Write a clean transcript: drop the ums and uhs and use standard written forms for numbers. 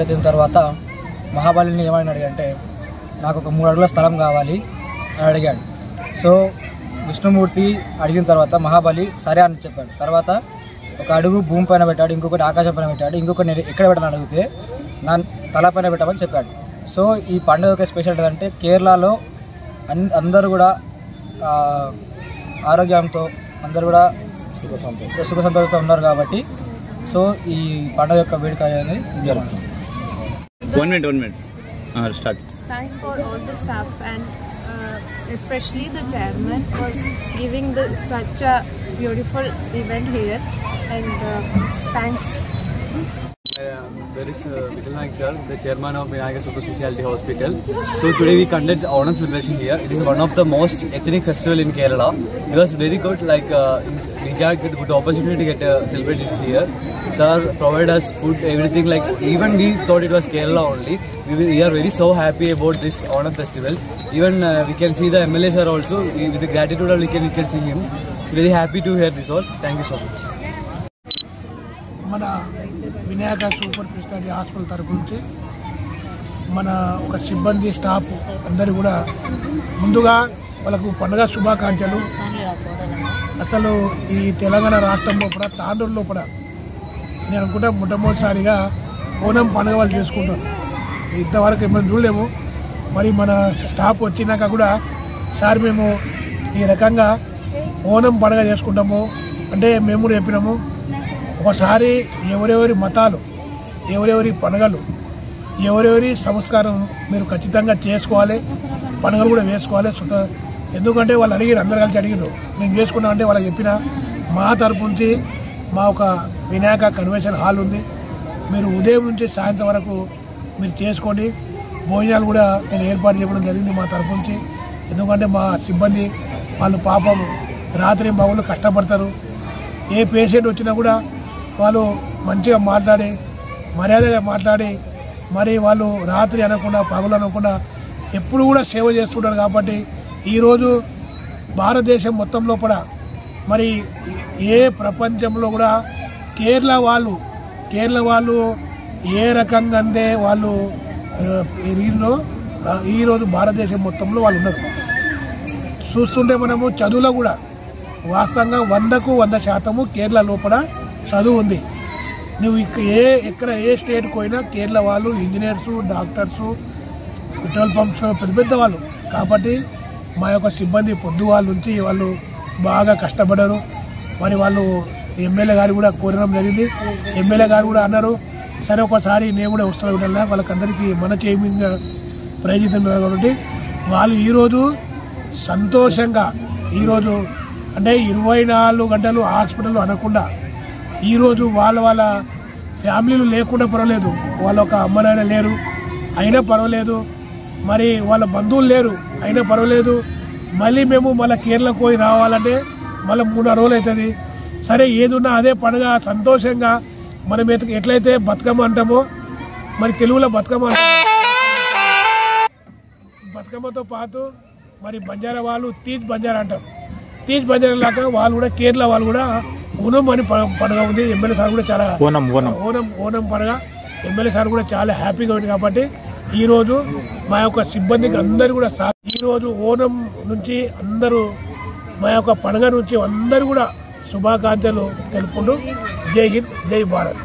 ఎత్తిన తర్వాత మహాబలిని ఏమని అడిగాడంటే నాకు ఒక 3 అడుగుల స్థలం కావాలి అని అడిగాడు. సో విష్ణుమూర్తి అడిగిన తర్వాత మహాబలి సరే అని చెప్పాడు. తర్వాత ఒక అడుగు భూమి పైన పెట్టాడు, ఇంకొకటి ఆకాశం పైన పెట్టాడు, ఇంకొకటి నేను ఎక్కడ పెట్టాలని అడిగితే నా తల పైన పెట్టమని చెప్పాడు. సో ఈ పండుగ యొక్క స్పెషాలిటీ అంటే కేరళలో అందరూ కూడా ఆరోగ్యంతో అందరూ కూడా సుఖ సంతోషంతో ఉన్నారు కాబట్టి సో ఈ పండుగ యొక్క వేడుక అనేది జరుగుతుంది. 1 minute. Start. Thanks for all the staff and especially the chairman for giving such a beautiful event here and thanks. There is Vital Naik sir, the chairman of Vinayaka Super Speciality Hospital. So today we conduct Onam celebration here. It is one of the most ethnic festival in Kerala. It was very good. We got a good opportunity to get celebrated here. Sir provided us food, everything. Even we thought it was Kerala only. We are very so happy about this Onam festivals. Even we can see the MLA sir also. With the gratitude we can see him. Very happy to hear this all. Thank you so much. మన Vinayaka super speciality hospital తరఫు నుంచి మన ఒక సిబ్బంది staff అందరూ కూడా ముందుగా వాళ్ళకు పండుగ శుభాకాంక్షలు. అసలు ఈ తెలంగాణ రాష్ట్రంలో కూడా తాండూరులో కూడా నేను అనుకుంటా మొట్టమొదటిసారిగా ఓనం పండుగ వాళ్ళు చేసుకుంటారు. ఇంతవరకు ఏమైనా చూడలేము. మరి మన స్టాఫ్ వచ్చినాక కూడా సార్ మేము ఈ రకంగా ఓనం పండుగ చేసుకుంటాము అంటే మేము కూడా చెప్పినాము. ఒకసారి ఎవరెవరి మతాలు, ఎవరెవరి పండుగలు, ఎవరెవరి సంస్కారం మీరు ఖచ్చితంగా చేసుకోవాలి, పండుగలు కూడా వేసుకోవాలి. ఎందుకంటే వాళ్ళు అడిగారు, అందరు కలిసి అడిగారు మేము చేసుకున్నామంటే వాళ్ళకి చెప్పిన మా తరపు నుంచి మా ఒక వినాయక కన్వెన్షన్ హాల్ ఉంది, మీరు ఉదయం నుంచి సాయంత్రం వరకు మీరు చేసుకోండి. భోజనాలు కూడా నేను ఏర్పాటు చేయడం జరిగింది మా తరపు నుంచి. ఎందుకంటే మా సిబ్బంది వాళ్ళు పాపం రాత్రి బాగులు కష్టపడతారు. ఏ పేషెంట్ వచ్చినా కూడా వాళ్ళు మంచిగా మాట్లాడి మర్యాదగా మాట్లాడి మరి వాళ్ళు రాత్రి అనకుండా పగలు అనకుండా ఎప్పుడు కూడా సేవ చేస్తుంటారు. కాబట్టి ఈరోజు భారతదేశం మొత్తం లోపల మరి ఏ ప్రపంచంలో కూడా కేరళ వాళ్ళు ఏ రకంగా అంటే వాళ్ళు ఈరోజు భారతదేశం మొత్తంలో వాళ్ళు ఉన్నారు. చూస్తుంటే మనము చదువులో కూడా వాస్తవంగా 100కు 100% కేరళ లోపల చదువు ఉంది. నువ్వు ఎక్కడ ఏ స్టేట్కి పోయినా కేరళ వాళ్ళు ఇంజనీర్స్, డాక్టర్స్, పెట్రోల్ పంప్స్ పెద్ద వాళ్ళు. కాబట్టి మా యొక్క సిబ్బంది పొద్దు వాళ్ళ నుంచి వాళ్ళు బాగా కష్టపడ్డారు. మరి వాళ్ళు ఎమ్మెల్యే గారు కూడా కోరడం జరిగింది. ఎమ్మెల్యే గారు కూడా అన్నారు సరే ఒకసారి నేను కూడా వస్తున్నా వినాలా, వాళ్ళకందరికీ మన చైర్మన్గా ప్రైజ్ ఇద్దాం కాబట్టి వాళ్ళు ఈరోజు సంతోషంగా ఈరోజు అంటే 24 గంటలు హాస్పిటల్ అనకుండా ఈరోజు వాళ్ళ ఫ్యామిలీలు లేకుండా పర్వాలేదు, వాళ్ళ ఒక అమ్మనాయన లేరు అయినా పర్వాలేదు, మరి వాళ్ళ బంధువులు లేరు అయినా పర్వాలేదు, మళ్ళీ మేము మళ్ళీ కేరళకు పోయి రావాలంటే మళ్ళీ 3 రోజులు అవుతుంది. సరే ఏదున్నా అదే పండుగ సంతోషంగా మనం ఎట్లయితే బతుకమ్మ అంటామో మరి తెలుగులో బతుకమ్మతో పాటు మరి బంజారా వాళ్ళు తీజ్ బంజారా అంటారు. తీజ్ బంజారా లాగా వాళ్ళు కూడా కేరళ వాళ్ళు కూడా ఓనం అని పండుగ ఉంది. ఎమ్మెల్యే సార్ కూడా చాలా ఓనం పండుగ ఎమ్మెల్యే సార్ కూడా చాలా హ్యాపీగా ఉంది. కాబట్టి ఈరోజు మా యొక్క సిబ్బందికి అందరూ కూడా ఈరోజు ఓనం నుంచి అందరూ మా యొక్క పండుగ నుంచి అందరూ కూడా శుభాకాంక్షలు తెలుపుకుంటూ జై హింద్, జై భారత్.